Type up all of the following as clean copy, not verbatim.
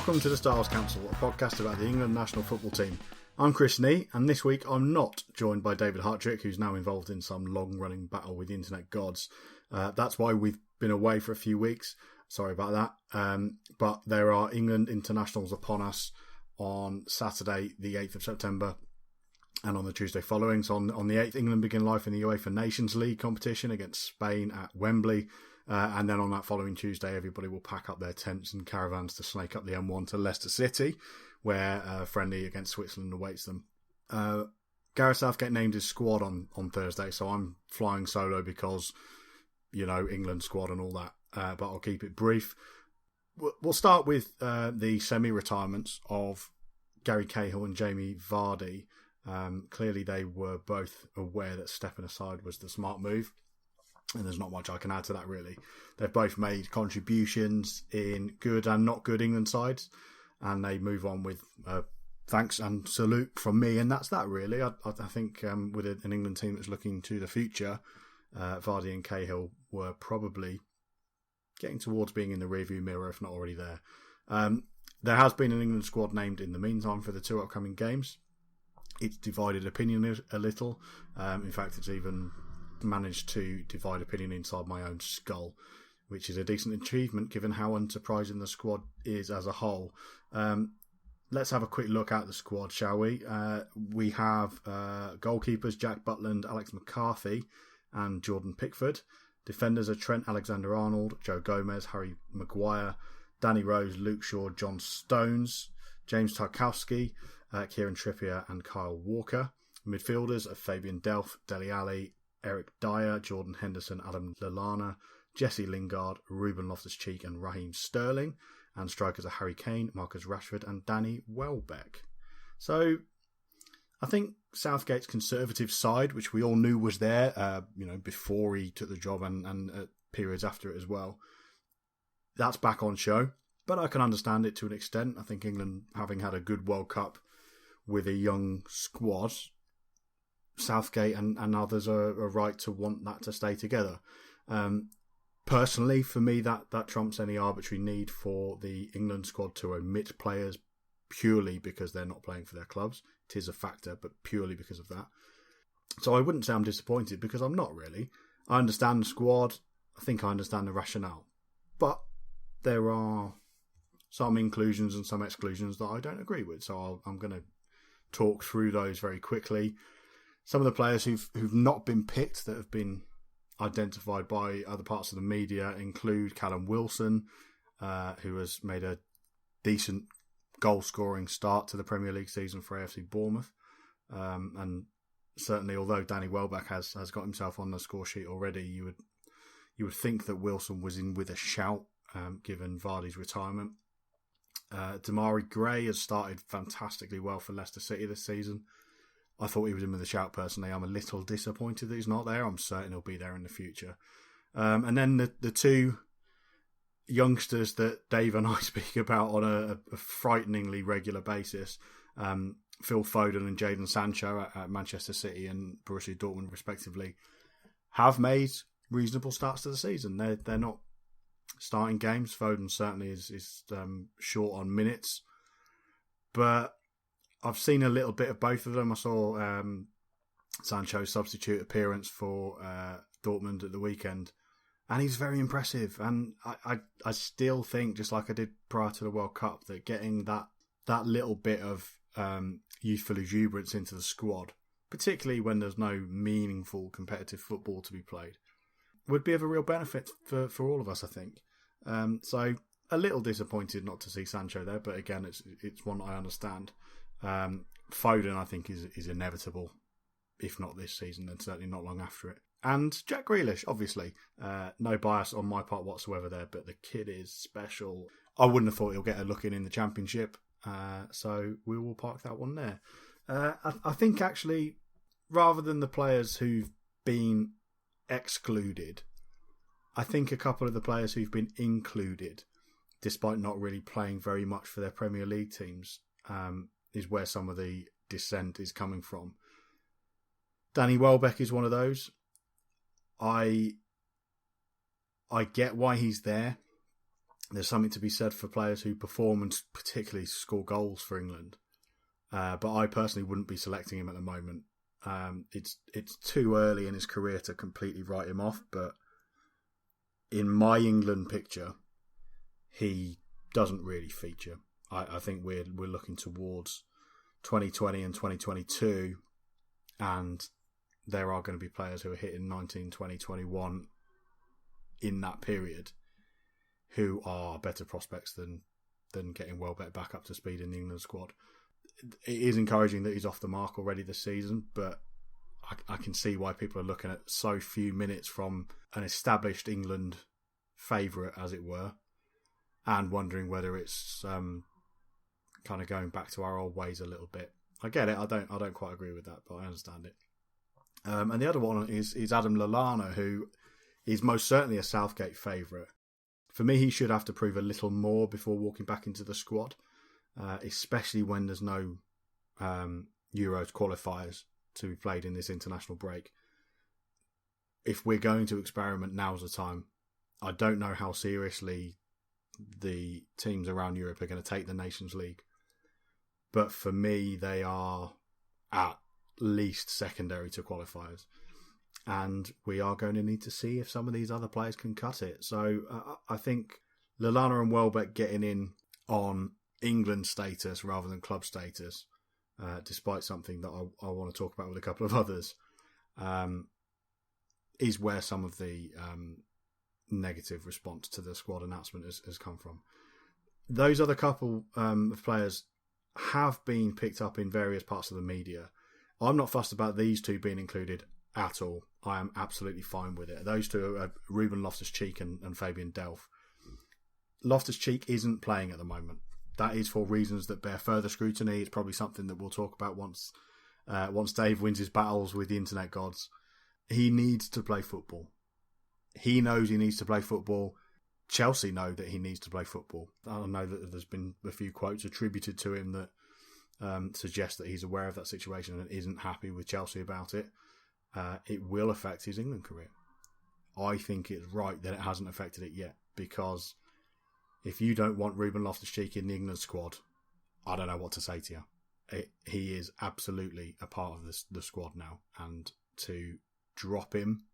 Welcome to the Stiles Council, a podcast about the England national football team. I'm Chris Nee, and this week I'm not joined by David Hartrick, who's now involved in some long-running battle with the internet gods. That's why we've been away for a few weeks. Sorry about that. But there are England internationals upon us on Saturday, the 8th of September, and on the Tuesday following. So on the 8th, England begin life in the UEFA Nations League competition against Spain at Wembley. And then on that following Tuesday, everybody will pack up their tents and caravans to snake up the M1 to Leicester City, where friendly against Switzerland awaits them. Gareth Southgate named his squad on Thursday, so I'm flying solo because, England squad and all that. But I'll keep it brief. We'll start with the semi-retirements of Gary Cahill and Jamie Vardy. Clearly, they were both aware that stepping aside was the smart move. And there's not much I can add to that, really. They've both made contributions in good and not good England sides. And they move on with thanks and salute from me. And that's that, really. I think with an England team that's looking to the future, Vardy and Cahill were probably getting towards being in the rearview mirror, if not already there. There has been an England squad named in the meantime for the two upcoming games. It's divided opinion a little. In fact, it's even managed to divide opinion inside my own skull, which is a decent achievement given how unsurprising the squad is as a whole. Let's have a quick look at the squad, shall we? We have goalkeepers Jack Butland, Alex McCarthy and Jordan Pickford. Defenders are Trent Alexander-Arnold, Joe Gomez, Harry Maguire, Danny Rose, Luke Shaw, John Stones, James Tarkowski, Kieran Trippier and Kyle Walker. Midfielders are Fabian Delph, Dele Alli, Eric Dyer, Jordan Henderson, Adam Lallana, Jesse Lingard, Ruben Loftus-Cheek and Raheem Sterling. And strikers are Harry Kane, Marcus Rashford and Danny Welbeck. So I think Southgate's conservative side, which we all knew was there, before he took the job and at periods after it as well, that's back on show. But I can understand it to an extent. I think England, having had a good World Cup with a young squad, Southgate and others are right to want that to stay together. Personally, for me, that trumps any arbitrary need for the England squad to omit players purely because they're not playing for their clubs. It is a factor, but purely because of that. So I wouldn't say I'm disappointed because I'm not really. I understand the squad. I think I understand the rationale. But there are some inclusions and some exclusions that I don't agree with. So I'm going to talk through those very quickly. Some of the players who've not been picked that have been identified by other parts of the media include Callum Wilson, who has made a decent goal-scoring start to the Premier League season for AFC Bournemouth. And certainly, although Danny Welbeck has got himself on the score sheet already, you would think that Wilson was in with a shout, given Vardy's retirement. Damari Gray has started fantastically well for Leicester City this season. I thought he was in with a shout personally. I'm a little disappointed that he's not there. I'm certain he'll be there in the future. And then the two youngsters that Dave and I speak about on a frighteningly regular basis, Phil Foden and Jadon Sancho at Manchester City and Borussia Dortmund respectively, have made reasonable starts to the season. They're not starting games. Foden certainly is short on minutes. But I've seen a little bit of both of them. I saw Sancho's substitute appearance for Dortmund at the weekend, and he's very impressive. And I still think, just like I did prior to the World Cup, that getting that little bit of youthful exuberance into the squad, particularly when there's no meaningful competitive football to be played, would be of a real benefit for all of us, I think. So a little disappointed not to see Sancho there, but again, it's one I understand. Foden, I think, is inevitable, if not this season, then certainly not long after it. And Jack Grealish, obviously, no bias on my part whatsoever there, but the kid is special. I wouldn't have thought he'll get a look in the Championship, so we will park that one there. I think actually, rather than the players who've been excluded, I think a couple of the players who've been included, despite not really playing very much for their Premier League teams, is where some of the dissent is coming from. Danny Welbeck is one of those. I get why he's there. there's something to be said for players who perform and particularly score goals for England. But I personally wouldn't be selecting him at the moment. It's too early in his career to completely write him off, but in my England picture, he doesn't really feature. I think we're looking towards 2020 and 2022, and there are going to be players who are hitting 19, 20, 21 in that period who are better prospects than getting Welbeck back up to speed in the England squad. It is encouraging that he's off the mark already this season, but I can see why people are looking at so few minutes from an established England favourite, as it were, and wondering whether it's kind of going back to our old ways a little bit. I get it. I don't quite agree with that, but I understand it. And the other one is Adam Lallana, who is most certainly a Southgate favourite. For me, he should have to prove a little more before walking back into the squad, especially when there's no Euros qualifiers to be played in this international break. If we're going to experiment, now's the time. I don't know how seriously the teams around Europe are going to take the Nations League, but for me, they are at least secondary to qualifiers. And we are going to need to see if some of these other players can cut it. So I think Lallana and Welbeck getting in on England status rather than club status, despite something that I want to talk about with a couple of others, is where some of the negative response to the squad announcement has come from. Those other couple of players have been picked up in various parts of the media. I'm not fussed about these two being included at all. I am absolutely fine with it. Those two are Ruben Loftus-Cheek and Fabian Delph. Loftus-Cheek isn't playing at the moment. That is for reasons that bear further scrutiny. It's probably something that we'll talk about once Dave wins his battles with the internet gods. He needs to play football. He knows he needs to play football. Chelsea know that he needs to play football. I know that there's been a few quotes attributed to him that suggest that he's aware of that situation and isn't happy with Chelsea about it. It will affect his England career. I think it's right that it hasn't affected it yet, because if you don't want Ruben Loftus-Cheek in the England squad, I don't know what to say to you. He is absolutely a part of the squad now, and to drop him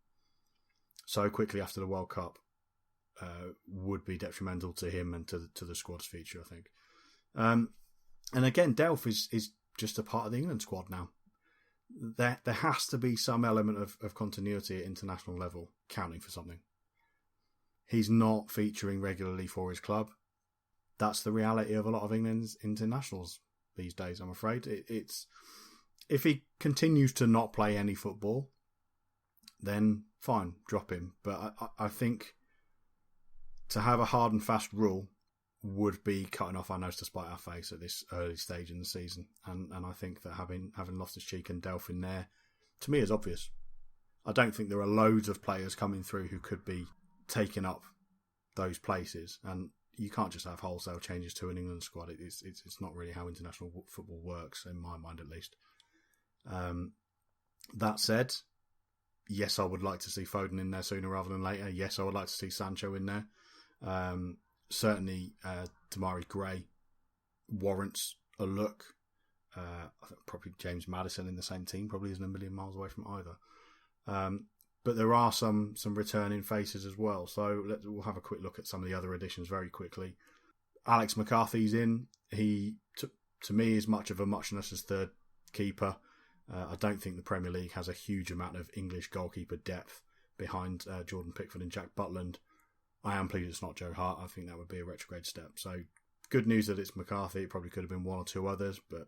so quickly after the World Cup would be detrimental to him and to the squad's future, I think. And again, Delph is just a part of the England squad now. There has to be some element of continuity at international level counting for something. He's not featuring regularly for his club. That's the reality of a lot of England's internationals these days, I'm afraid. It's if he continues to not play any football, then fine, drop him. But I think to have a hard and fast rule would be cutting off our nose to spite our face at this early stage in the season. And I think that having Loftus-Cheek and Delph in there, to me, is obvious. I don't think there are loads of players coming through who could be taking up those places. And you can't just have wholesale changes to an England squad. It's not really how international football works, in my mind at least. That said, yes, I would like to see Foden in there sooner rather than later. Yes, I would like to see Sancho in there. Certainly, Damari Gray warrants a look. I think probably James Maddison in the same team probably isn't a million miles away from either. But there are some returning faces as well. So we'll have a quick look at some of the other additions very quickly. Alex McCarthy's in. He, to me, is much of a muchness as third keeper. I don't think the Premier League has a huge amount of English goalkeeper depth behind Jordan Pickford and Jack Butland. I am pleased it's not Joe Hart. I think that would be a retrograde step. So good news that it's McCarthy. It probably could have been one or two others, but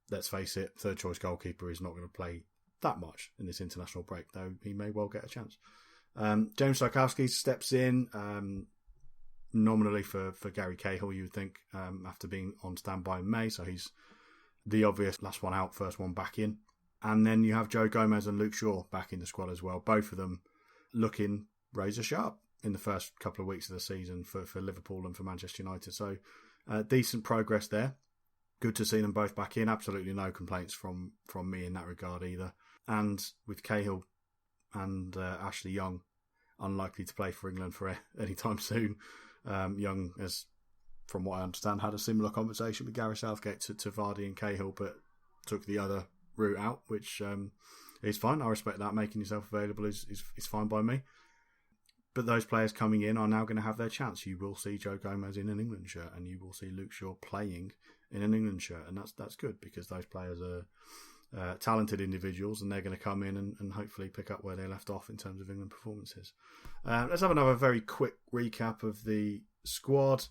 let's face it, third choice goalkeeper is not going to play that much in this international break, though he may well get a chance. James Tarkowski steps in nominally for Gary Cahill, you would think, after being on standby in May. So he's the obvious last one out, first one back in. And then you have Joe Gomez and Luke Shaw back in the squad as well, both of them looking razor sharp in the first couple of weeks of the season for Liverpool and for Manchester United. So decent progress there. Good to see them both back in. Absolutely no complaints from me in that regard either. And with Cahill and Ashley Young unlikely to play for England for any time soon, Young has, from what I understand, had a similar conversation with Gareth Southgate to Vardy and Cahill, but took the other route out, which is fine. I respect that. Making yourself available is fine by me. But those players coming in are now going to have their chance. You will see Joe Gomez in an England shirt, and you will see Luke Shaw playing in an England shirt, and that's good, because those players are talented individuals, and they're going to come in and hopefully pick up where they left off in terms of England performances. Let's have another very quick recap of the squad.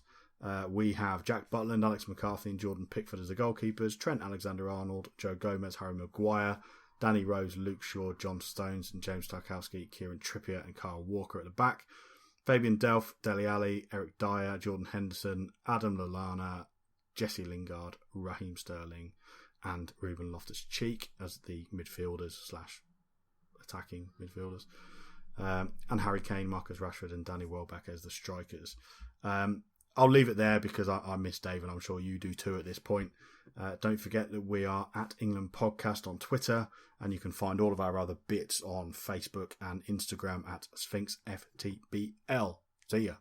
We have Jack Butland, Alex McCarthy and Jordan Pickford as the goalkeepers, Trent Alexander-Arnold, Joe Gomez, Harry Maguire, Danny Rose, Luke Shaw, John Stones and James Tarkowski, Kieran Trippier and Kyle Walker at the back, Fabian Delph, Dele Alli, Eric Dyer, Jordan Henderson, Adam Lallana, Jesse Lingard, Raheem Sterling and Ruben Loftus-Cheek as the midfielders / attacking midfielders, and Harry Kane, Marcus Rashford and Danny Welbeck as the strikers. I'll leave it there because I miss Dave, and I'm sure you do too at this point. Don't forget that we are at England Podcast on Twitter, and you can find all of our other bits on Facebook and Instagram at Sphinx FTBL. See ya.